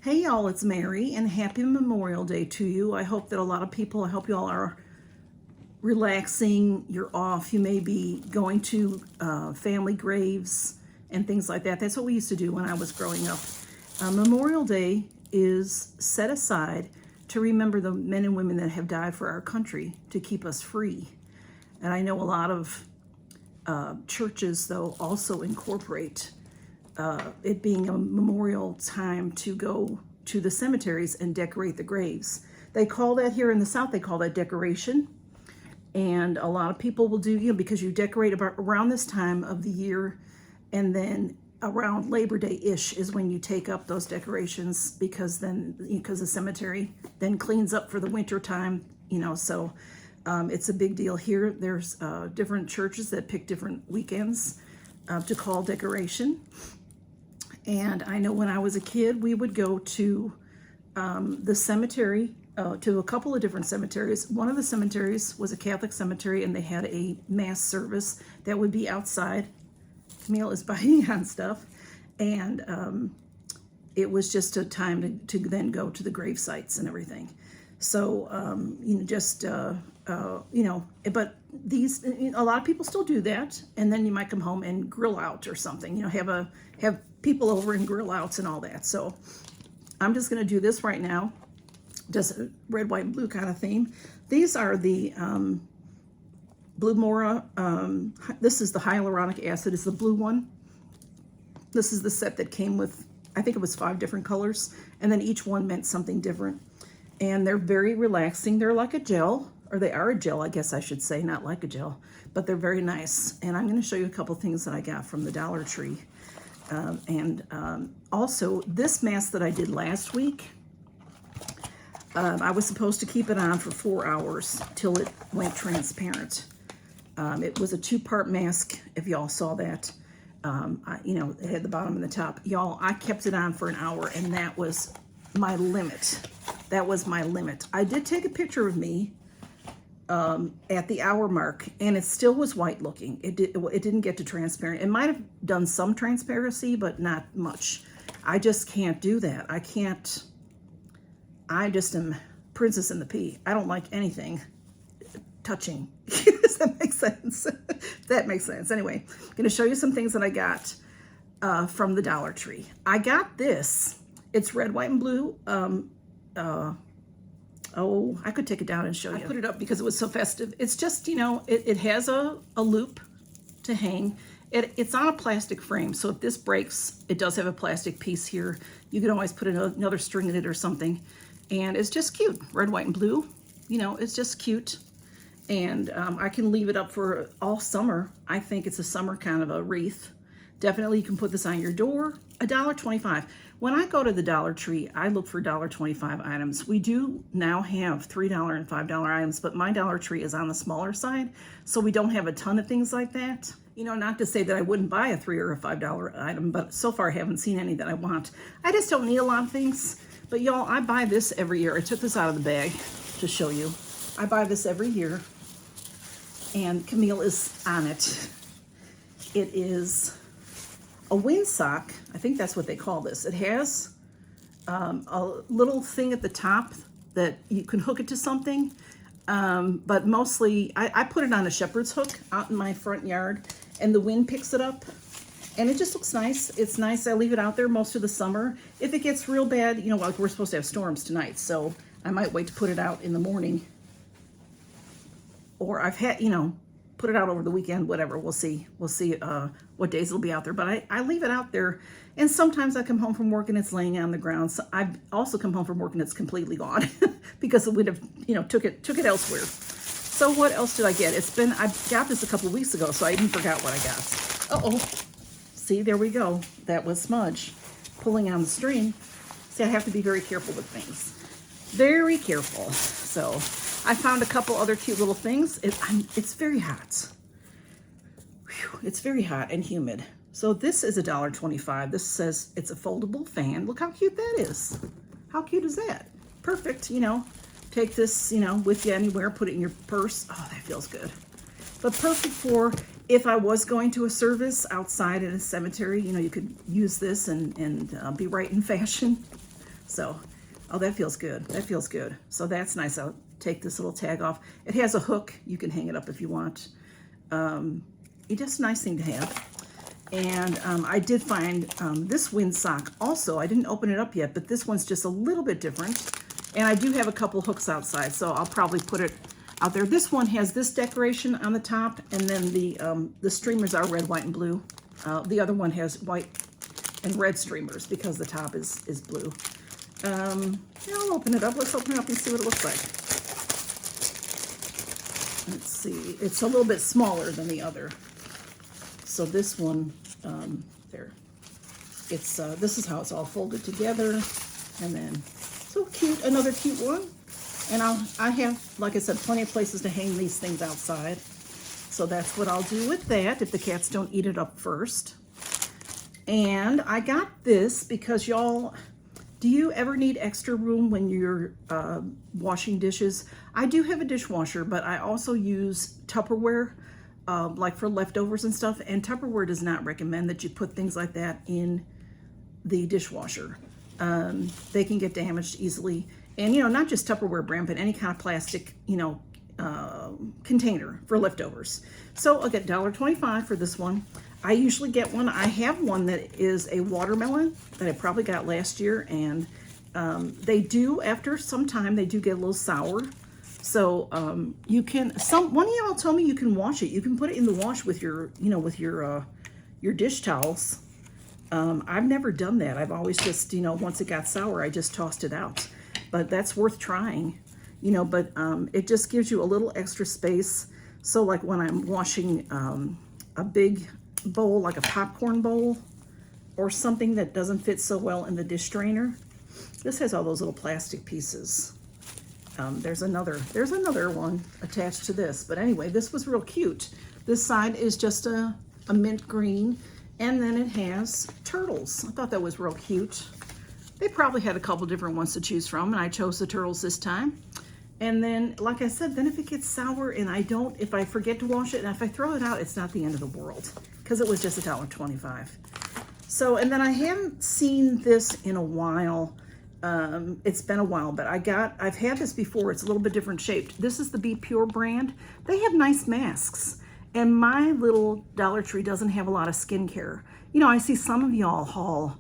Hey y'all, it's Mary and happy Memorial Day to you. I hope that a lot of people, I hope you all are relaxing, you're off. You may be going to family graves and things like that. That's what we used to do when I was growing up. Memorial Day is set aside to remember the men and women that have died for our country to keep us free. And I know a lot of churches, though, also incorporate it being a memorial time to go to the cemeteries and decorate the graves. They call that here in the South, they call that decoration. And a lot of people will do, because you decorate about around this time of the year, and then around Labor Day-ish is when you take up those decorations, because the cemetery then cleans up for the winter time, so it's a big deal here. There's different churches that pick different weekends to call decoration. And I know when I was a kid, we would go to the cemetery, to a couple of different cemeteries. One of the cemeteries was a Catholic cemetery, and they had a mass service that would be outside. Camille is biting on stuff. And it was just a time to then go to the grave sites and everything. So, but these, a lot of people still do that. And then you might come home and grill out or something, have people over and grill outs and all that. So I'm just going to do this right now. Just a red, white, and blue kind of theme. These are the Blue Mora. This is the hyaluronic acid, is the blue one. This is the set that came with, I think it was 5 different colors, and then each one meant something different. And they're very relaxing. They're like a gel, or they are a gel, I guess I should say, not like a gel, but they're very nice. And I'm going to show you a couple things that I got from the Dollar Tree. Also, this mask that I did last week, I was supposed to keep it on for 4 hours till it went transparent. It was a 2-part mask, if y'all saw that. It had the bottom and the top. Y'all, I kept it on for an hour, and that was my limit. That was my limit. I did take a picture of me at the hour mark, and it still was white looking. It didn't get to transparent. It might have done some transparency, but not much. I just can't do that. I just am princess in the pea. I don't like anything touching. Does that make sense? That makes sense. Anyway, I'm going to show you some things that I got from the Dollar Tree. I got this. It's red, white, and blue. Oh, I could take it down and show you. I put it up because it was so festive. It's just, it has a loop to hang. It's on a plastic frame, so if this breaks, it does have a plastic piece here. You can always put another string in it or something. And it's just cute. Red, white, and blue. It's just cute. And I can leave it up for all summer. I think it's a summer kind of a wreath. Definitely you can put this on your door. $1.25. When I go to the Dollar Tree, I look for $1.25 items. We do now have $3 and $5 items, but my Dollar Tree is on the smaller side, so we don't have a ton of things like that. Not to say that I wouldn't buy a $3 or a $5 item, but so far I haven't seen any that I want. I just don't need a lot of things. But y'all, I buy this every year. I took this out of the bag to show you. I buy this every year, and Camille is on it. It is a windsock. I think that's what they call this. It has a little thing at the top that you can hook it to something, but mostly I put it on a shepherd's hook out in my front yard, and the wind picks it up, and it just looks nice. It's nice. I leave it out there most of the summer. If it gets real bad, like we're supposed to have storms tonight, so I might wait to put it out in the morning, or I've had, put it out over the weekend, whatever. We'll see what days it'll be out there, but I leave it out there. And sometimes I come home from work and it's laying on the ground. So I've also come home from work and it's completely gone because it would have, took it elsewhere. So what else did I get? I got this a couple of weeks ago, so I even forgot what I got. Uh-oh. See, there we go. That was smudge pulling on the string. See, I have to be very careful with things. Very careful. So I found a couple other cute little things. It's very hot. Whew, it's very hot and humid. So this is $1.25. This says it's a foldable fan. Look how cute that is. How cute is that? Perfect, take this, with you anywhere, put it in your purse. Oh, that feels good. But perfect for if I was going to a service outside in a cemetery, you could use this and be right in fashion. So, oh, that feels good. That feels good. So that's nice. I'll take this little tag off. It has a hook. You can hang it up if you want. It's just a nice thing to have. And I did find this windsock also. I didn't open it up yet, but this one's just a little bit different. And I do have a couple hooks outside, so I'll probably put it out there. This one has this decoration on the top, and then the streamers are red, white, and blue. The other one has white and red streamers because the top is blue. Yeah, I'll open it up. Let's open it up and see what it looks like. Let's see. It's a little bit smaller than the other. So this one, there. It's this is how it's all folded together, and then so cute. Another cute one. And I have, like I said, plenty of places to hang these things outside. So that's what I'll do with that if the cats don't eat it up first. And I got this because y'all, do you ever need extra room when you're washing dishes? I do have a dishwasher, but I also use Tupperware, like for leftovers and stuff. And Tupperware does not recommend that you put things like that in the dishwasher. They can get damaged easily. And, you know, not just Tupperware brand, but any kind of plastic, you know, container for leftovers. So I'll get $1.25 for this one. I usually get one. I have one that is a watermelon that I probably got last year, and they do, after some time, they do get a little sour. So you can, one of y'all told me you can wash it. You can put it in the wash with your, you know, with your dish towels. I've never done that. I've always just, you know, once it got sour, I just tossed it out. But that's worth trying, you know, but it just gives you a little extra space. So like when I'm washing a big bowl, like a popcorn bowl or something that doesn't fit so well in the dish drainer, this has all those little plastic pieces. There's another one attached to this. But anyway, this was real cute. This side is just a mint green, and then it has turtles. I thought that was real cute. They probably had a couple different ones to choose from, and I chose the turtles this time. And then, like I said, then if it gets sour and if I forget to wash it, and if I throw it out, it's not the end of the world, because it was just $1.25. So, and then I haven't seen this in a while. It's been a while, but I've had this before. It's a little bit different shaped. This is the Be Pure brand. They have nice masks, and my little Dollar Tree doesn't have a lot of skincare. You know, I see some of y'all haul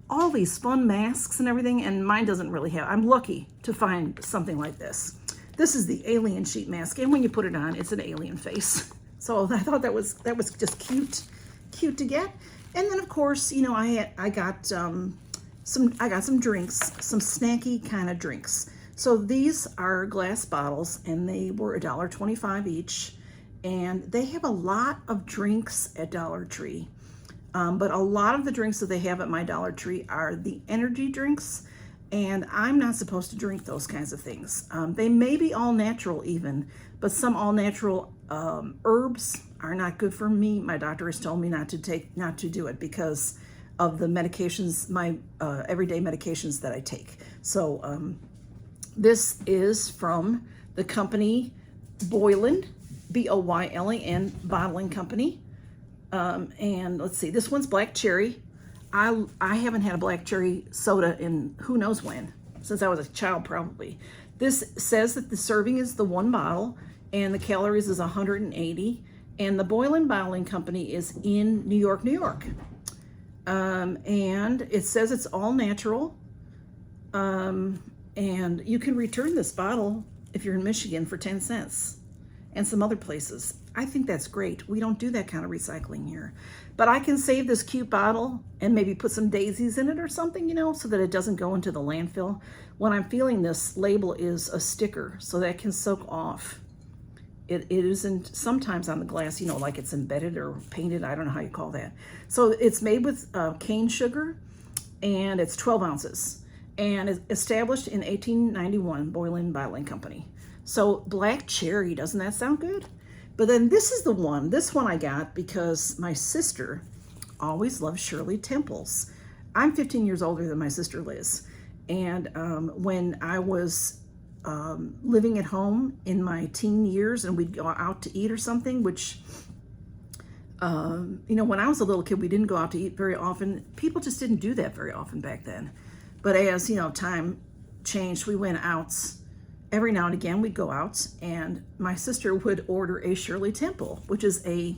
all these fun masks and everything, and mine doesn't really have. I'm lucky to find something like this. This is the alien sheet mask, and when you put it on, it's an alien face. So I thought that was just cute to get. And then of course, you know, I got some drinks, some snacky kind of drinks. So these are glass bottles, and they were $1.25 each, and they have a lot of drinks at Dollar Tree. But a lot of the drinks that they have at my Dollar Tree are the energy drinks, and I'm not supposed to drink those kinds of things. They may be all natural even, but some all natural herbs are not good for me. My doctor has told me not to do it because of the medications, my everyday medications that I take. So this is from the company Boylan, B-O-Y-L-A-N, bottling company. And let's see, this one's black cherry. I haven't had a black cherry soda in who knows when, since I was a child probably. This says that the serving is the 1 bottle and the calories is 180. And the Boylan Bottling Company is in New York, New York. And it says it's all natural. And you can return this bottle if you're in Michigan for 10 cents and some other places. I think that's great. We don't do that kind of recycling here. But I can save this cute bottle and maybe put some daisies in it or something, you know, so that it doesn't go into the landfill. When I'm feeling this label is a sticker, so that can soak off. It isn't sometimes on the glass, you know, like it's embedded or painted. I don't know how you call that. So it's made with cane sugar, and it's 12 ounces. And it's established in 1891, Boylan Bottling Company. So black cherry, doesn't that sound good? But then this is the one. This one I got because my sister always loved Shirley Temples. I'm 15 years older than my sister Liz. And when I was living at home in my teen years and we'd go out to eat or something, which, you know, when I was a little kid, we didn't go out to eat very often. People just didn't do that very often back then. But as, you know, time changed, we went out. Every now and again, we'd go out, and my sister would order a Shirley Temple, which is a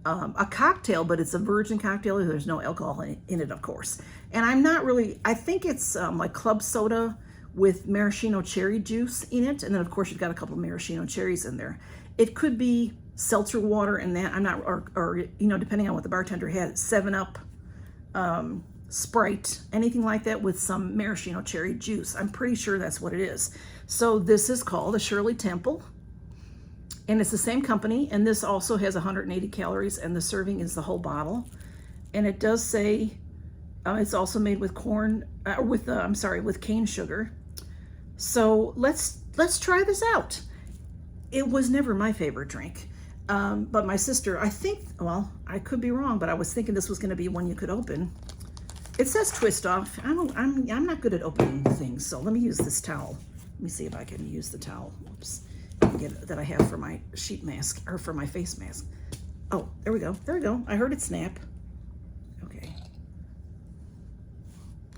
cocktail, but it's a virgin cocktail. There's no alcohol in it, of course. And I'm not really, I think it's like club soda with maraschino cherry juice in it. And then, of course, you've got a couple of maraschino cherries in there. It could be seltzer water and that. I'm not, or you know, depending on what the bartender had, 7-Up, Sprite, anything like that with some maraschino cherry juice. I'm pretty sure that's what it is. So this is called a Shirley Temple, and it's the same company, and this also has 180 calories, and the serving is the whole bottle. And it does say it's also made with corn, with cane sugar. So let's try this out. It was never my favorite drink, but my sister, I think, well, I could be wrong, but I was thinking this was going to be one you could open. It says twist off. I'm not good at opening things, so let me use this towel. Let me see if I can use the towel. Oops. That I have for my sheet mask, or for my face mask. Oh, there we go. There we go. I heard it snap. Okay.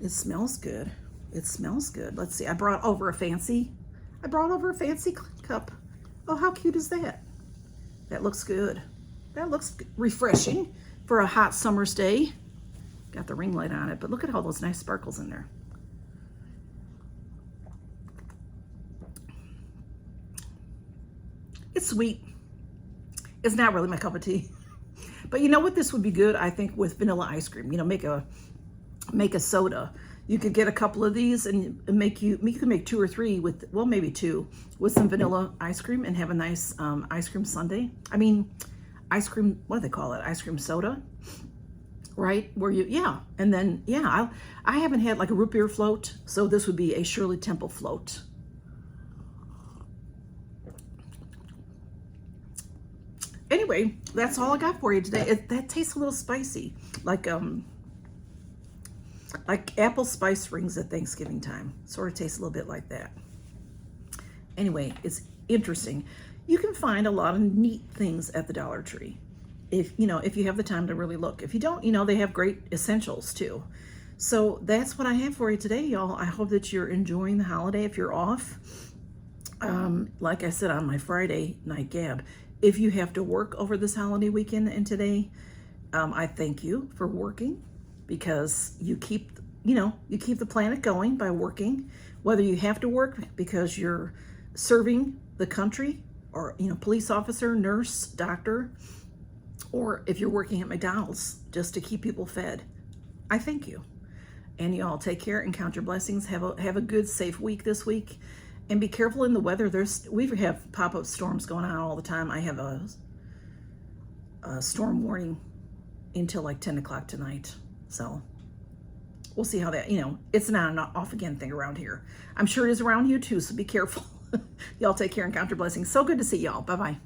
It smells good. It smells good. Let's see. I brought over a fancy cup. Oh, how cute is that? That looks good. That looks refreshing for a hot summer's day. Got the ring light on it, but look at all those nice sparkles in there. It's sweet. It's not really my cup of tea. But you know what this would be good, I think, with vanilla ice cream. You know, make a soda. You could get a couple of these and you could make 2 or 3 with, well, maybe 2 with some vanilla ice cream and have a nice ice cream sundae. I mean, ice cream, what do they call it? Ice cream soda, right? Where you, yeah. And then, yeah, I haven't had like a root beer float, so this would be a Shirley Temple float. Anyway, that's all I got for you today. That tastes a little spicy, like apple spice rings at Thanksgiving time. Sort of tastes a little bit like that. Anyway, it's interesting. You can find a lot of neat things at the Dollar Tree, if you have the time to really look. If you don't, they have great essentials too. So that's what I have for you today, y'all. I hope that you're enjoying the holiday. If you're off, like I said on my Friday night gab, if you have to work over this holiday weekend and today, I thank you for working, because you keep the planet going by working, whether you have to work because you're serving the country, or, police officer, nurse, doctor, or if you're working at McDonald's just to keep people fed. I thank you. And y'all take care and count your blessings. Have a good, safe week this week. And be careful in the weather. We have pop-up storms going on all the time. I have a storm warning until like 10 o'clock tonight. So we'll see how that, it's not an off again thing around here. I'm sure it is around you too, so be careful. Y'all take care and count your blessings. So good to see y'all. Bye-bye.